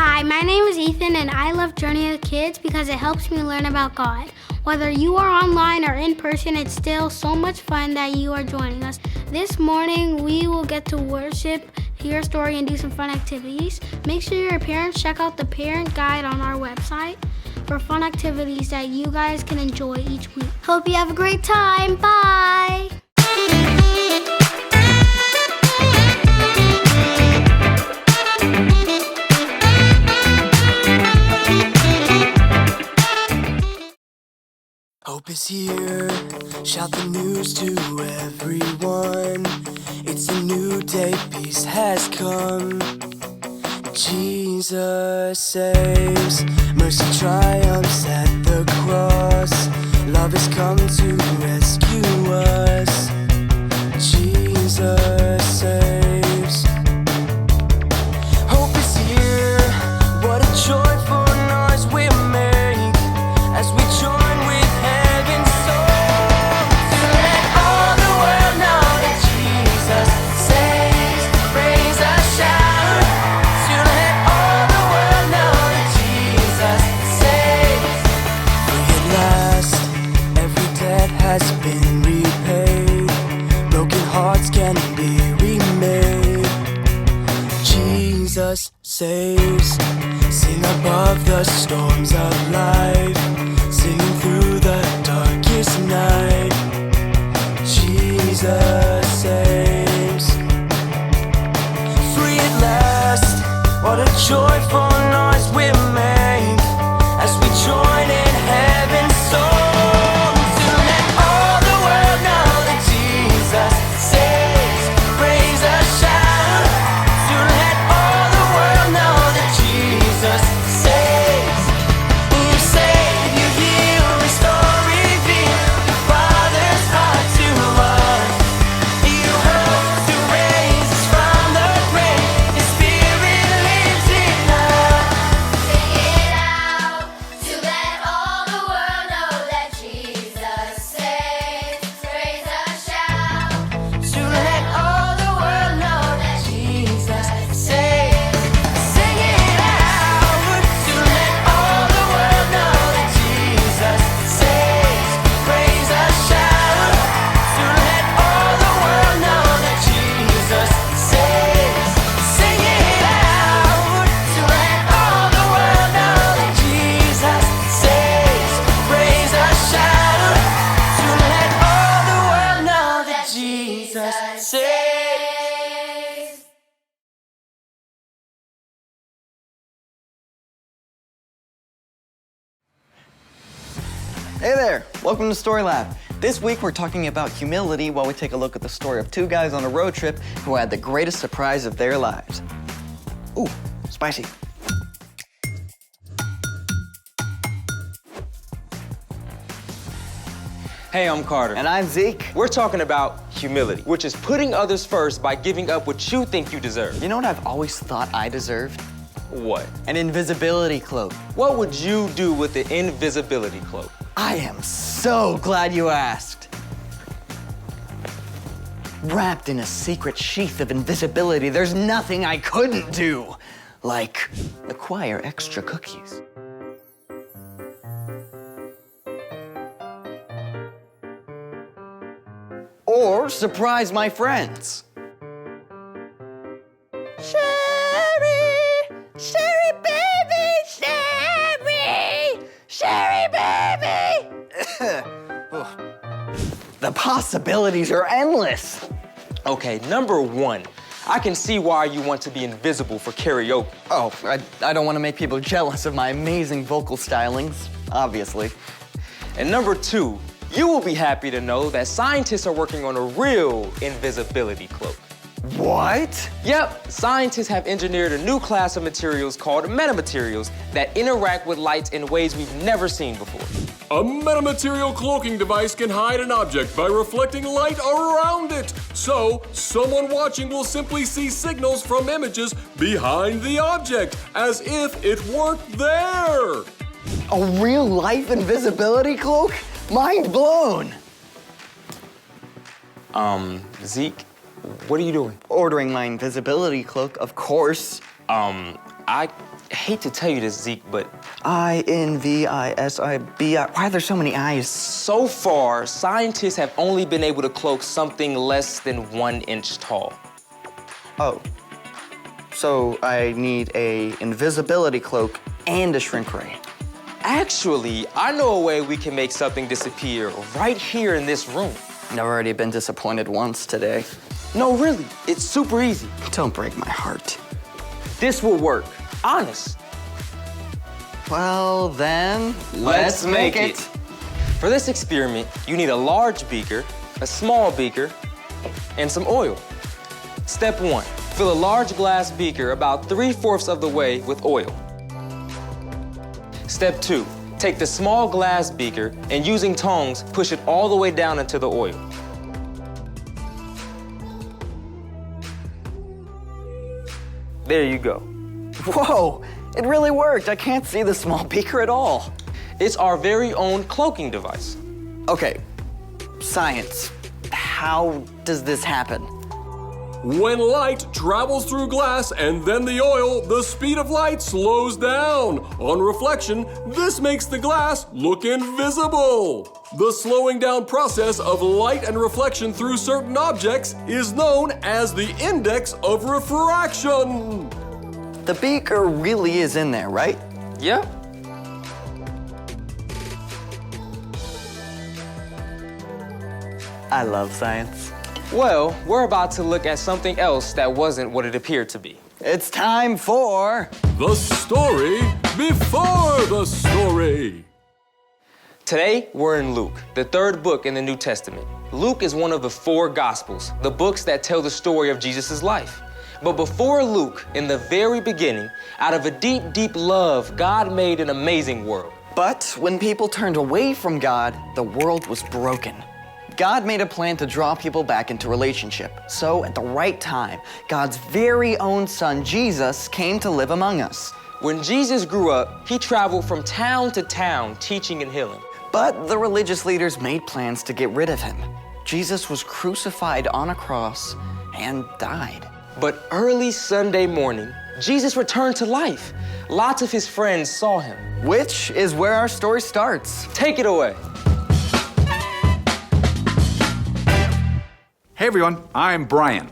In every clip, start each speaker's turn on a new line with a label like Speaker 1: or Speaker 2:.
Speaker 1: Hi, my name is Ethan and I love Journey of the Kids because it helps me learn about God. Whether you are online or in person, it's still so much fun that you are joining us. This morning, we will get to worship, hear a story, and do some fun activities. Make sure your parents check out the parent guide on our website for fun activities that you guys can enjoy each week. Hope you have a great time. Bye!
Speaker 2: Hope is here, shout the news to everyone. It's a new day, peace has come. Jesus saves, mercy triumphs at the cross. Love has come to rescue us. Jesus saves. Hope is here, what a joyful noise we make as we join with heaven's song to let all the world know that Jesus saves. Praise a shout to let all the world know that Jesus saves. Free at last, every debt has been repaid. Broken hearts can be remade. Jesus saves. Sing above the storms of life, singing through the darkest night. Jesus saves. Free at last, what a joyful noise we make as we join in heaven's song to let all the world know that Jesus saves. Praise a shout to let all the world know that Jesus saves. You save, you heal, restore, reveal the Father's heart to us. You help to raise us from the grave. His Spirit lives in us.
Speaker 3: Sing it out to let all the world know that Jesus saves. Praise a shout
Speaker 2: To let all the world know that Jesus saves. Sing it out to let all the world know that Jesus saves. Praise a shout to let all the world know that Jesus saves. Sing it out to let all the world know that Jesus saves. Praise a shout to let all the world know that Jesus saves.
Speaker 4: Hey there, welcome to Story Lab. This week we're talking about humility while we take a look at the story of two guys on a road trip who had the greatest surprise of their lives. Ooh, spicy.
Speaker 5: Hey, I'm Carter.
Speaker 4: And I'm Zeke.
Speaker 5: We're talking about humility, which is putting others first by giving up what you think you deserve.
Speaker 4: You know what I've always thought I deserved?
Speaker 5: What?
Speaker 4: An invisibility cloak.
Speaker 5: What would you do with the invisibility cloak?
Speaker 4: I am so glad you asked. Wrapped in a secret sheath of invisibility, there's nothing I couldn't do. Like acquire extra cookies. Or surprise my friends. Sherry, Sherry baby, Sherry, Sherry baby. The possibilities are endless.
Speaker 5: Okay, number one, I can see why you want to be invisible for karaoke.
Speaker 4: Oh, I don't want to make people jealous of my amazing vocal stylings, obviously.
Speaker 5: And number two, you will be happy to know that scientists are working on a real invisibility cloak.
Speaker 4: What?
Speaker 5: Yep, scientists have engineered a new class of materials called metamaterials that interact with light in ways we've never seen before.
Speaker 6: A metamaterial cloaking device can hide an object by reflecting light around it. So, someone watching will simply see signals from images behind the object, as if it weren't there.
Speaker 4: A real-life invisibility cloak? Mind blown.
Speaker 5: Zeke, what are you doing?
Speaker 4: Ordering my invisibility cloak, of course.
Speaker 5: I hate to tell you this, Zeke, but
Speaker 4: I-N-V-I-S-I-B-I. Why are there so many I's?
Speaker 5: so far, scientists have only been able to cloak something less than 1 inch tall.
Speaker 4: Oh. So I need a invisibility cloak and a shrink ray.
Speaker 5: Actually, I know a way we can make something disappear right here in this room.
Speaker 4: I've already been disappointed once today.
Speaker 5: No, really, it's super easy.
Speaker 4: Don't break my heart.
Speaker 5: This will work, honest.
Speaker 4: Well, then, let's make it.
Speaker 5: For this experiment, you need a large beaker, a small beaker, and some oil. Step 1, fill a large glass beaker about 3/4 of the way with oil. Step 2, take the small glass beaker and using tongs, push it all the way down into the oil. There you go.
Speaker 4: Whoa, it really worked. I can't see the small beaker at all.
Speaker 5: It's our very own cloaking device.
Speaker 4: Okay, science. How does this happen?
Speaker 6: When light travels through glass and then the oil, the speed of light slows down. On reflection, this makes the glass look invisible. The slowing down process of light and reflection through certain objects is known as the index of refraction.
Speaker 4: The beaker really is in there, right?
Speaker 5: Yeah?
Speaker 4: I love science.
Speaker 5: Well, we're about to look at something else that wasn't what it appeared to be.
Speaker 4: It's time for...
Speaker 6: The story before the story.
Speaker 5: Today, we're in Luke, the 3rd book in the New Testament. Luke is one of the 4 Gospels, the books that tell the story of Jesus' life. But before Luke, in the very beginning, out of a deep, deep love, God made an amazing world.
Speaker 4: But when people turned away from God, the world was broken. God made a plan to draw people back into relationship. So at the right time, God's very own son, Jesus, came to live among us.
Speaker 5: When Jesus grew up, he traveled from town to town, teaching and healing.
Speaker 4: But the religious leaders made plans to get rid of him. Jesus was crucified on a cross and died.
Speaker 5: But early Sunday morning, Jesus returned to life. Lots of his friends saw him.
Speaker 4: Which is where our story starts.
Speaker 5: Take it away.
Speaker 7: Hey everyone, I'm Brian.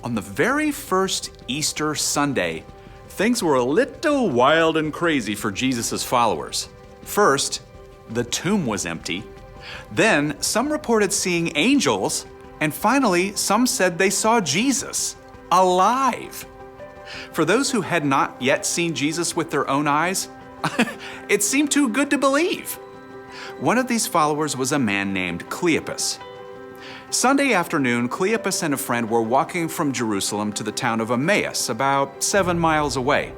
Speaker 7: On the very first Easter Sunday, things were a little wild and crazy for Jesus' followers. First, the tomb was empty. Then, some reported seeing angels. And finally, some said they saw Jesus, alive. For those who had not yet seen Jesus with their own eyes, it seemed too good to believe. One of these followers was a man named Cleopas. Sunday afternoon, Cleopas and a friend were walking from Jerusalem to the town of Emmaus, about 7 miles away.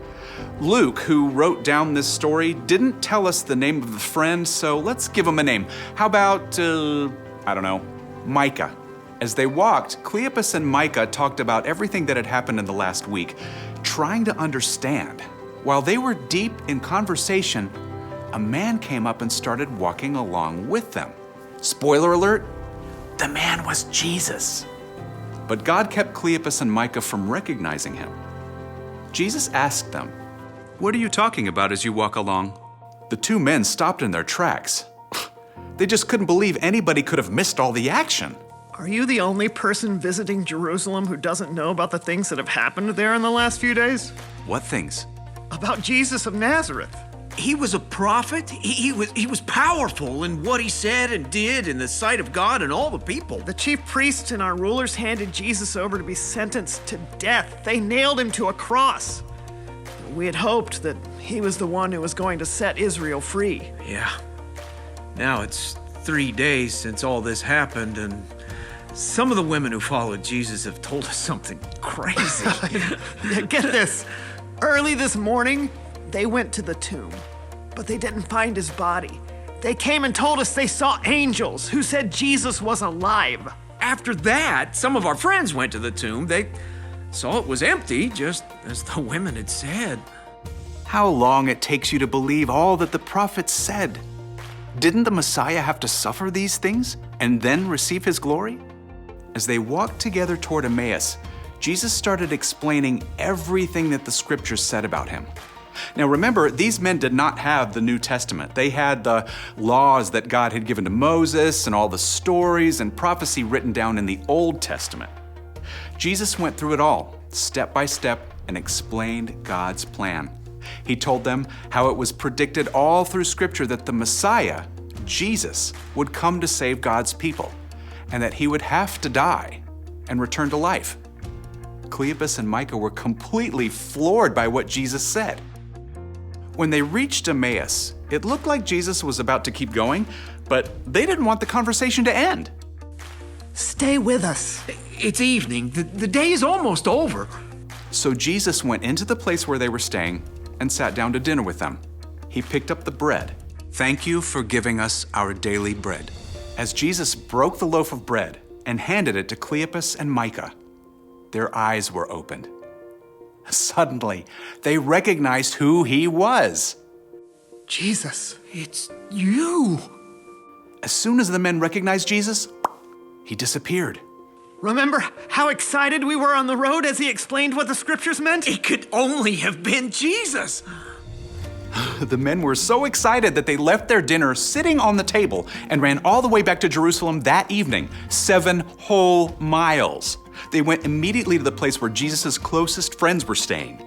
Speaker 7: Luke, who wrote down this story, didn't tell us the name of the friend, so let's give him a name. How about, Micah. As they walked, Cleopas and Micah talked about everything that had happened in the last week, trying to understand. While they were deep in conversation, a man came up and started walking along with them. Spoiler alert, the man was Jesus. But God kept Cleopas and Micah from recognizing him. Jesus asked them, "What are you talking about as you walk along?" The 2 men stopped in their tracks. They just couldn't believe anybody could have missed all the action.
Speaker 8: Are you the only person visiting Jerusalem who doesn't know about the things that have happened there in the last few days?
Speaker 7: What things?
Speaker 8: About Jesus of Nazareth.
Speaker 9: He was a prophet. He was powerful in what he said and did in the sight of God and all the people.
Speaker 8: The chief priests and our rulers handed Jesus over to be sentenced to death. They nailed him to a cross. We had hoped that he was the one who was going to set Israel free.
Speaker 9: Yeah. Now it's 3 days since all this happened, and some of the women who followed Jesus have told us something crazy.
Speaker 8: Get this. Early this morning, they went to the tomb, but they didn't find his body. They came and told us they saw angels who said Jesus was alive.
Speaker 9: After that, some of our friends went to the tomb. They saw it was empty, just as the women had said.
Speaker 7: How long it takes you to believe all that the prophets said. Didn't the Messiah have to suffer these things and then receive his glory? As they walked together toward Emmaus, Jesus started explaining everything that the scriptures said about him. Now remember, these men did not have the New Testament. They had the laws that God had given to Moses and all the stories and prophecy written down in the Old Testament. Jesus went through it all, step by step, and explained God's plan. He told them how it was predicted all through Scripture that the Messiah, Jesus, would come to save God's people, and that he would have to die and return to life. Cleopas and Micah were completely floored by what Jesus said. When they reached Emmaus, it looked like Jesus was about to keep going, but they didn't want the conversation to end.
Speaker 8: Stay with us.
Speaker 9: It's evening. The day is almost over.
Speaker 7: So Jesus went into the place where they were staying and sat down to dinner with them. He picked up the bread.
Speaker 9: Thank you for giving us our daily bread.
Speaker 7: As Jesus broke the loaf of bread and handed it to Cleopas and Micah, their eyes were opened. Suddenly, they recognized who he was.
Speaker 8: Jesus.
Speaker 9: It's you.
Speaker 7: As soon as the men recognized Jesus, he disappeared.
Speaker 8: Remember how excited we were on the road as he explained what the scriptures meant?
Speaker 9: It could only have been Jesus.
Speaker 7: The men were so excited that they left their dinner sitting on the table and ran all the way back to Jerusalem that evening, 7 whole miles. They went immediately to the place where Jesus' closest friends were staying.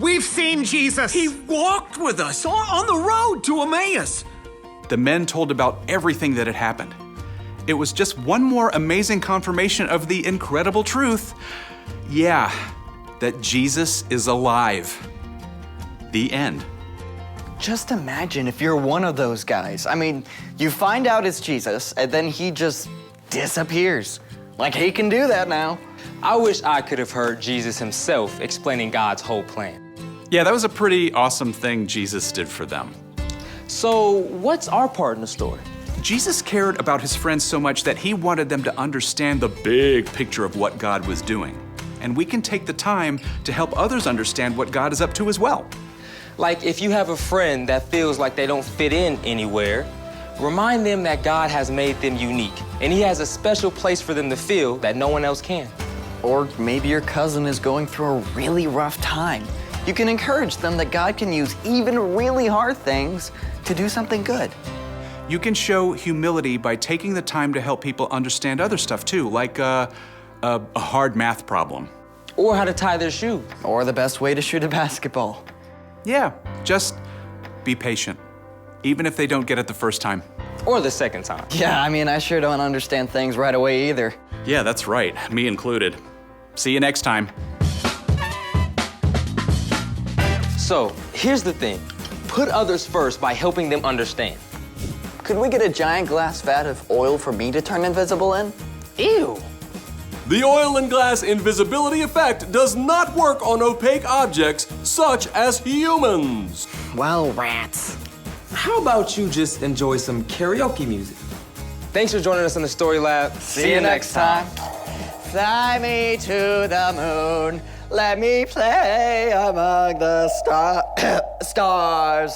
Speaker 8: We've seen Jesus.
Speaker 9: He walked with us on the road to Emmaus.
Speaker 7: The men told about everything that had happened. It was just one more amazing confirmation of the incredible truth. Yeah, that Jesus is alive. The end.
Speaker 4: Just imagine if you're one of those guys. I mean, you find out it's Jesus, and then he just disappears. Like he can do that now.
Speaker 5: I wish I could have heard Jesus himself explaining God's whole plan.
Speaker 7: Yeah, that was a pretty awesome thing Jesus did for them.
Speaker 5: So, what's our part in the story?
Speaker 7: Jesus cared about his friends so much that he wanted them to understand the big picture of what God was doing. And we can take the time to help others understand what God is up to as well.
Speaker 5: Like if you have a friend that feels like they don't fit in anywhere, remind them that God has made them unique, and he has a special place for them to feel that no one else can.
Speaker 4: Or maybe your cousin is going through a really rough time. You can encourage them that God can use even really hard things to do something good.
Speaker 7: You can show humility by taking the time to help people understand other stuff too, like a hard math problem.
Speaker 5: Or how to tie their shoe.
Speaker 4: Or the best way to shoot a basketball.
Speaker 7: Yeah, just be patient, even if they don't get it the first time.
Speaker 5: Or the second time.
Speaker 4: Yeah, I mean, I sure don't understand things right away either.
Speaker 7: Yeah, that's right, me included. See you next time.
Speaker 5: So, here's the thing. Put others first by helping them understand.
Speaker 4: Could we get a giant glass vat of oil for me to turn invisible in?
Speaker 5: Ew.
Speaker 6: The oil and glass invisibility effect does not work on opaque objects such as humans.
Speaker 4: Well, rats.
Speaker 5: How about you just enjoy some karaoke music? Thanks for joining us in the Story Lab.
Speaker 4: See you next time. Fly me to the moon. Let me play among the stars.